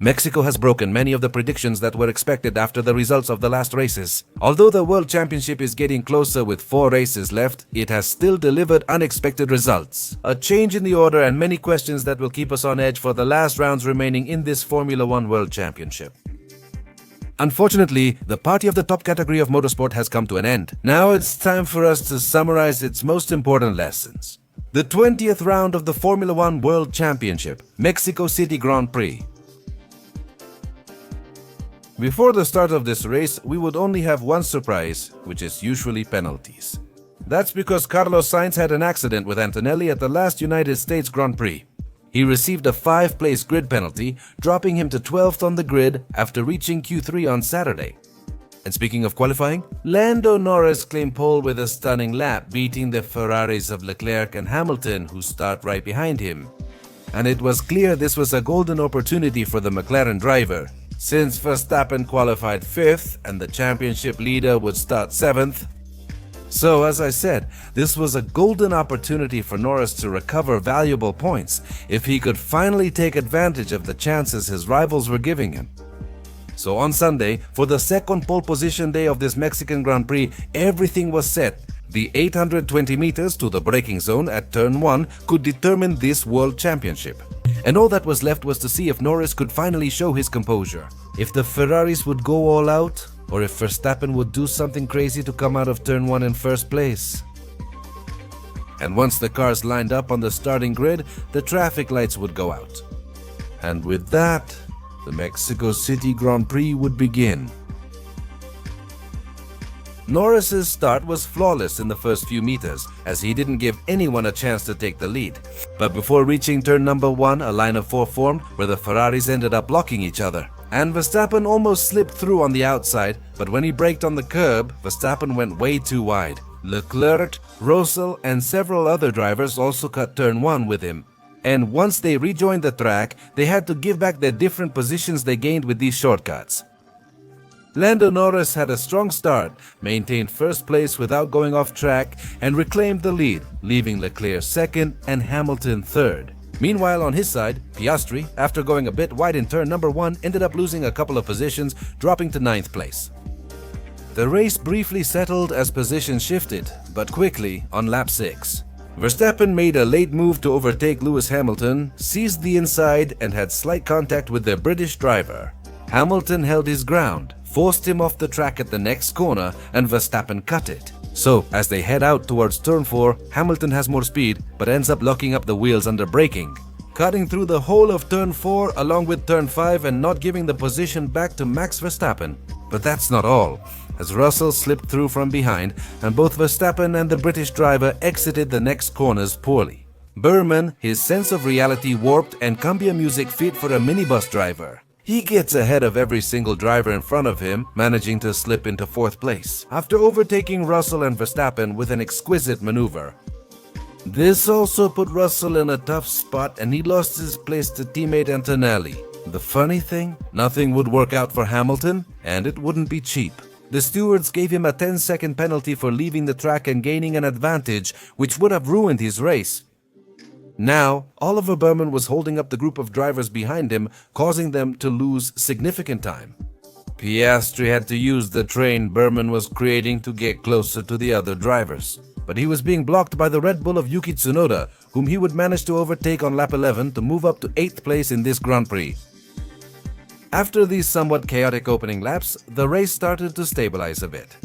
Mexico has broken many of the predictions that were expected after the results of the last races. Although the World Championship is getting closer with 4 races left, it has still delivered unexpected results. A change in the order and many questions that will keep us on edge for the last rounds remaining in this Formula One World Championship. Unfortunately, the party of the top category of motorsport has come to an end. Now it's time for us to summarize its most important lessons. The 20th round of the Formula One World Championship, Mexico City Grand Prix. Before the start of this race, we would only have one surprise, which is usually penalties. That's because Carlos Sainz had an accident with Antonelli at the last United States Grand Prix. He received a 5-place grid penalty, dropping him to 12th on the grid after reaching Q3 on Saturday. And speaking of qualifying, Lando Norris claimed pole with a stunning lap, beating the Ferraris of Leclerc and Hamilton, who start right behind him. And it was clear this was a golden opportunity for the McLaren driver, since Verstappen qualified 5th and the championship leader would start 7th. So as I said, this was a golden opportunity for Norris to recover valuable points if he could finally take advantage of the chances his rivals were giving him. So on Sunday, for the second pole position day of this Mexican Grand Prix, everything was set. The 820 meters to the braking zone at turn 1 could determine this World Championship. And all that was left was to see if Norris could finally show his composure, if the Ferraris would go all out, or if Verstappen would do something crazy to come out of turn 1 in first place. And once the cars lined up on the starting grid, the traffic lights would go out. And with that, the Mexico City Grand Prix would begin. Norris's start was flawless in the first few meters, as he didn't give anyone a chance to take the lead. But before reaching turn number 1, a line of 4 formed where the Ferraris ended up blocking each other. And Verstappen almost slipped through on the outside, but when he braked on the curb, Verstappen went way too wide. Leclerc, Russell, and several other drivers also cut turn 1 with him. And once they rejoined the track, they had to give back their different positions they gained with these shortcuts. Lando Norris had a strong start, maintained first place without going off track, and reclaimed the lead, leaving Leclerc second and Hamilton third. Meanwhile, on his side, Piastri, after going a bit wide in turn number 1, ended up losing a couple of positions, dropping to 9th place. The race briefly settled as positions shifted, but quickly on lap 6. Verstappen made a late move to overtake Lewis Hamilton, seized the inside, and had slight contact with the British driver. Hamilton held his ground, forced him off the track at the next corner, and Verstappen cut it. So, as they head out towards turn 4, Hamilton has more speed, but ends up locking up the wheels under braking, cutting through the whole of turn 4 along with turn 5 and not giving the position back to Max Verstappen. But that's not all, as Russell slipped through from behind, and both Verstappen and the British driver exited the next corners poorly. Berman, his sense of reality warped and cambia music fit for a minibus driver. He gets ahead of every single driver in front of him, managing to slip into 4th place, after overtaking Russell and Verstappen with an exquisite maneuver. This also put Russell in a tough spot and he lost his place to teammate Antonelli. The funny thing, nothing would work out for Hamilton, and it wouldn't be cheap. The stewards gave him a 10-second penalty for leaving the track and gaining an advantage, which would have ruined his race. Now, Oliver Berman was holding up the group of drivers behind him, causing them to lose significant time. Piastri had to use the train Berman was creating to get closer to the other drivers. But he was being blocked by the Red Bull of Yuki Tsunoda, whom he would manage to overtake on lap 11 to move up to 8th place in this Grand Prix. After these somewhat chaotic opening laps, the race started to stabilize a bit.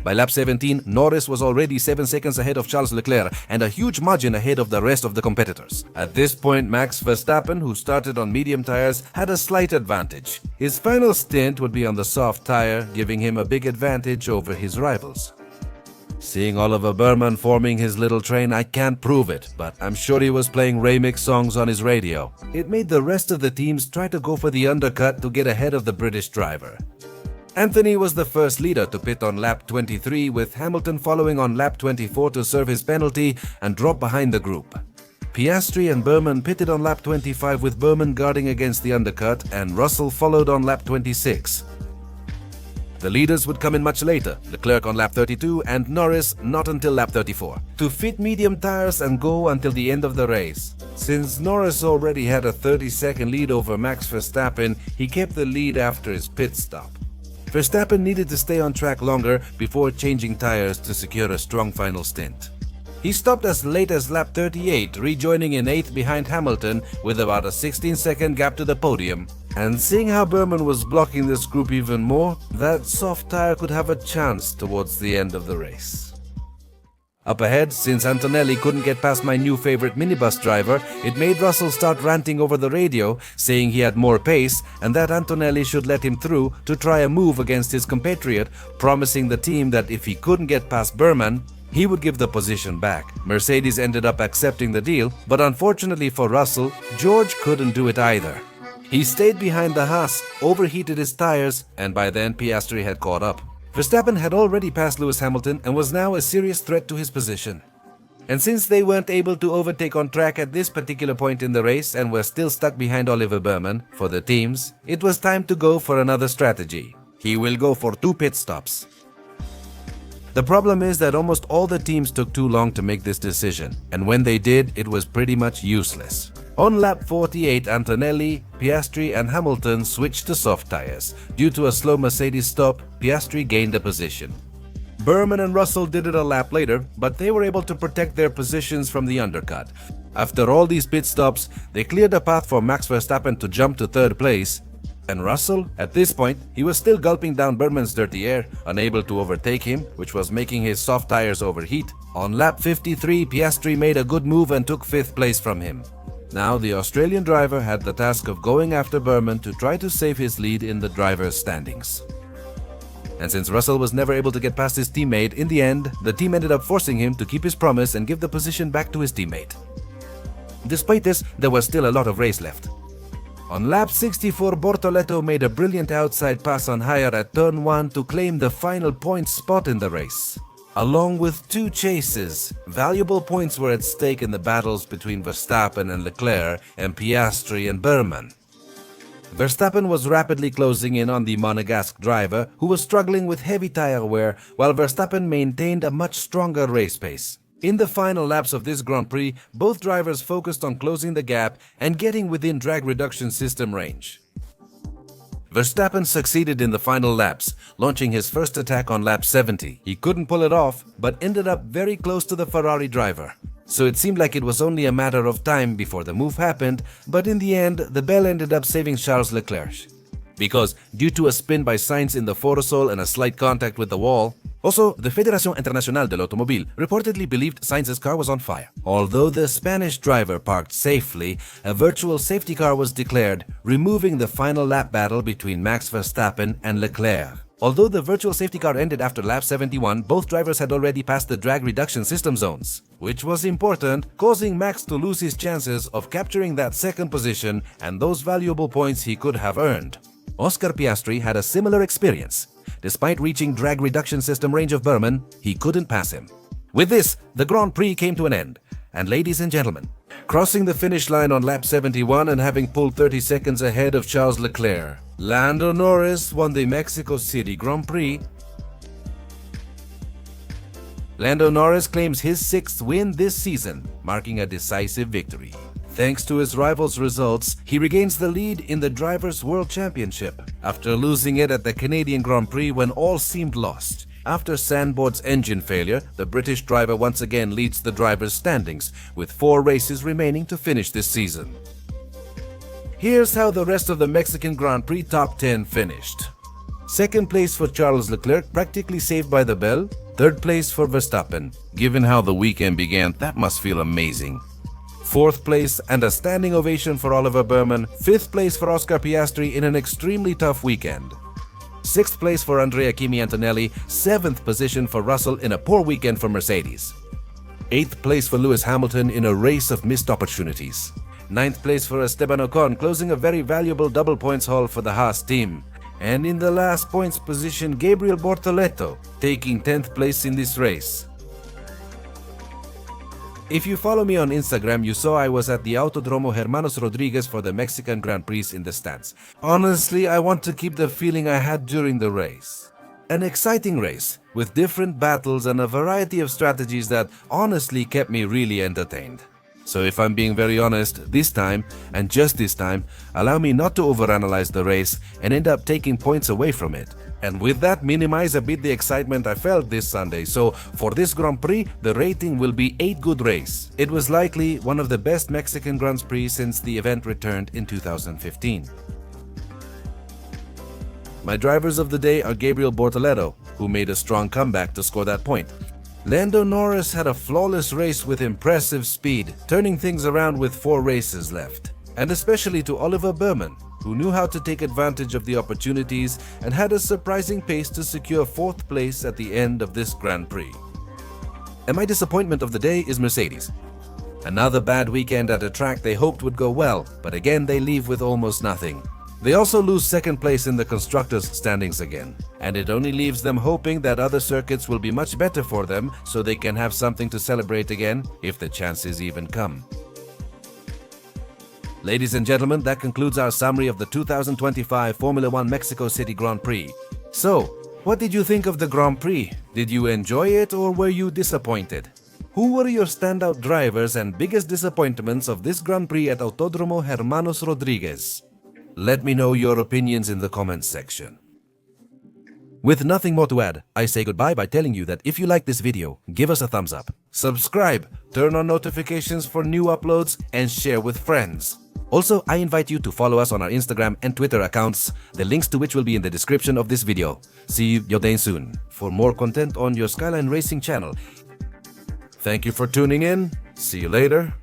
By lap 17, Norris was already 7 seconds ahead of Charles Leclerc and a huge margin ahead of the rest of the competitors. At this point, Max Verstappen, who started on medium tires, had a slight advantage. His final stint would be on the soft tire, giving him a big advantage over his rivals. Seeing Oliver Berman forming his little train, I can't prove it, but I'm sure he was playing remix songs on his radio. It made the rest of the teams try to go for the undercut to get ahead of the British driver. Anthony was the first leader to pit on lap 23, with Hamilton following on lap 24 to serve his penalty and drop behind the group. Piastri and Berman pitted on lap 25 with Berman guarding against the undercut, and Russell followed on lap 26. The leaders would come in much later, Leclerc on lap 32 and Norris not until lap 34, to fit medium tires and go until the end of the race. Since Norris already had a 30-second lead over Max Verstappen, he kept the lead after his pit stop. Verstappen needed to stay on track longer before changing tires to secure a strong final stint. He stopped as late as lap 38, rejoining in 8th behind Hamilton with about a 16-second gap to the podium. And seeing how Berman was blocking this group even more, that soft tire could have a chance towards the end of the race. Up ahead, since Antonelli couldn't get past my new favorite minibus driver, it made Russell start ranting over the radio, saying he had more pace and that Antonelli should let him through to try a move against his compatriot, promising the team that if he couldn't get past Berman, he would give the position back. Mercedes ended up accepting the deal, but unfortunately for Russell, George couldn't do it either. He stayed behind the Haas, overheated his tires, and by then Piastri had caught up. Verstappen had already passed Lewis Hamilton and was now a serious threat to his position. And since they weren't able to overtake on track at this particular point in the race and were still stuck behind Oliver Berman for the teams, it was time to go for another strategy. He will go for 2 pit stops. The problem is that almost all the teams took too long to make this decision, and when they did, it was pretty much useless. On lap 48, Antonelli, Piastri and Hamilton switched to soft tires. Due to a slow Mercedes stop, Piastri gained a position. Berman and Russell did it a lap later, but they were able to protect their positions from the undercut. After all these pit stops, they cleared a path for Max Verstappen to jump to 3rd place. And Russell, at this point, he was still gulping down Berman's dirty air, unable to overtake him, which was making his soft tires overheat. On lap 53, Piastri made a good move and took 5th place from him. Now, the Australian driver had the task of going after Berman to try to save his lead in the driver's standings. And since Russell was never able to get past his teammate, in the end, the team ended up forcing him to keep his promise and give the position back to his teammate. Despite this, there was still a lot of race left. On lap 64, Bortoleto made a brilliant outside pass on Haier at turn 1 to claim the final point spot in the race. Along with 2 chases, valuable points were at stake in the battles between Verstappen and Leclerc and Piastri and Berman. Verstappen was rapidly closing in on the Monegasque driver, who was struggling with heavy tire wear, while Verstappen maintained a much stronger race pace. In the final laps of this Grand Prix, both drivers focused on closing the gap and getting within drag reduction system range. Verstappen succeeded in the final laps, launching his first attack on lap 70. He couldn't pull it off, but ended up very close to the Ferrari driver. So it seemed like it was only a matter of time before the move happened, but in the end, the bell ended up saving Charles Leclerc. Because due to a spin by Sainz in the Photosol and a slight contact with the wall, also, the Fédération Internationale de l'Automobile reportedly believed Sainz's car was on fire. Although the Spanish driver parked safely, a virtual safety car was declared, removing the final lap battle between Max Verstappen and Leclerc. Although the virtual safety car ended after lap 71, both drivers had already passed the drag reduction system zones, which was important, causing Max to lose his chances of capturing that 2nd position and those valuable points he could have earned. Oscar Piastri had a similar experience. Despite reaching drag reduction system range of Berman, he couldn't pass him. With this, the Grand Prix came to an end. And ladies and gentlemen, crossing the finish line on lap 71 and having pulled 30 seconds ahead of Charles Leclerc, Lando Norris won the Mexico City Grand Prix. Lando Norris claims his 6th win this season, marking a decisive victory. Thanks to his rival's results, he regains the lead in the Drivers' World Championship after losing it at the Canadian Grand Prix when all seemed lost. After Sandboard's engine failure, the British driver once again leads the drivers' standings, with 4 races remaining to finish this season. Here's how the rest of the Mexican Grand Prix top 10 finished. 2nd place for Charles Leclerc, practically saved by the bell. 3rd place for Verstappen. Given how the weekend began, that must feel amazing. 4th place and a standing ovation for Oliver Berman. 5th place for Oscar Piastri in an extremely tough weekend. 6th place for Andrea Kimi Antonelli. 7th position for Russell in a poor weekend for Mercedes. 8th place for Lewis Hamilton in a race of missed opportunities. 9th place for Esteban Ocon, closing a very valuable double points haul for the Haas team. And in the last points position, Gabriel Bortoleto, taking 10th place in this race. If you follow me on Instagram, you saw I was at the Autodromo Hermanos Rodriguez for the Mexican Grand Prix in the stands. Honestly, I want to keep the feeling I had during the race. An exciting race with different battles and a variety of strategies that honestly kept me really entertained. So if I'm being very honest, this time, and just this time, allow me not to overanalyze the race and end up taking points away from it. And with that, minimize a bit the excitement I felt this Sunday. So for this Grand Prix, the rating will be 8 good race. It was likely one of the best Mexican Grand Prix since the event returned in 2015. My drivers of the day are Gabriel Bortoleto, who made a strong comeback to score that point. Lando Norris had a flawless race with impressive speed, turning things around with 4 races left. And especially to Oliver Burman, who knew how to take advantage of the opportunities and had a surprising pace to secure 4th place at the end of this Grand Prix. And my disappointment of the day is Mercedes. Another bad weekend at a track they hoped would go well, but again they leave with almost nothing. They also lose 2nd place in the constructors' standings again, and it only leaves them hoping that other circuits will be much better for them so they can have something to celebrate again if the chances even come. Ladies and gentlemen, that concludes our summary of the 2025 Formula 1 Mexico City Grand Prix. So, what did you think of the Grand Prix? Did you enjoy it or were you disappointed? Who were your standout drivers and biggest disappointments of this Grand Prix at Autódromo Hermanos Rodriguez? Let me know your opinions in the comments section. With nothing more to add, I say goodbye by telling you that if you like this video, give us a thumbs up, subscribe, turn on notifications for new uploads, and share with friends. Also, I invite you to follow us on our Instagram and Twitter accounts, the links to which will be in the description of this video. See you again soon for more content on your Skyline Racing channel. Thank you for tuning in. See you later.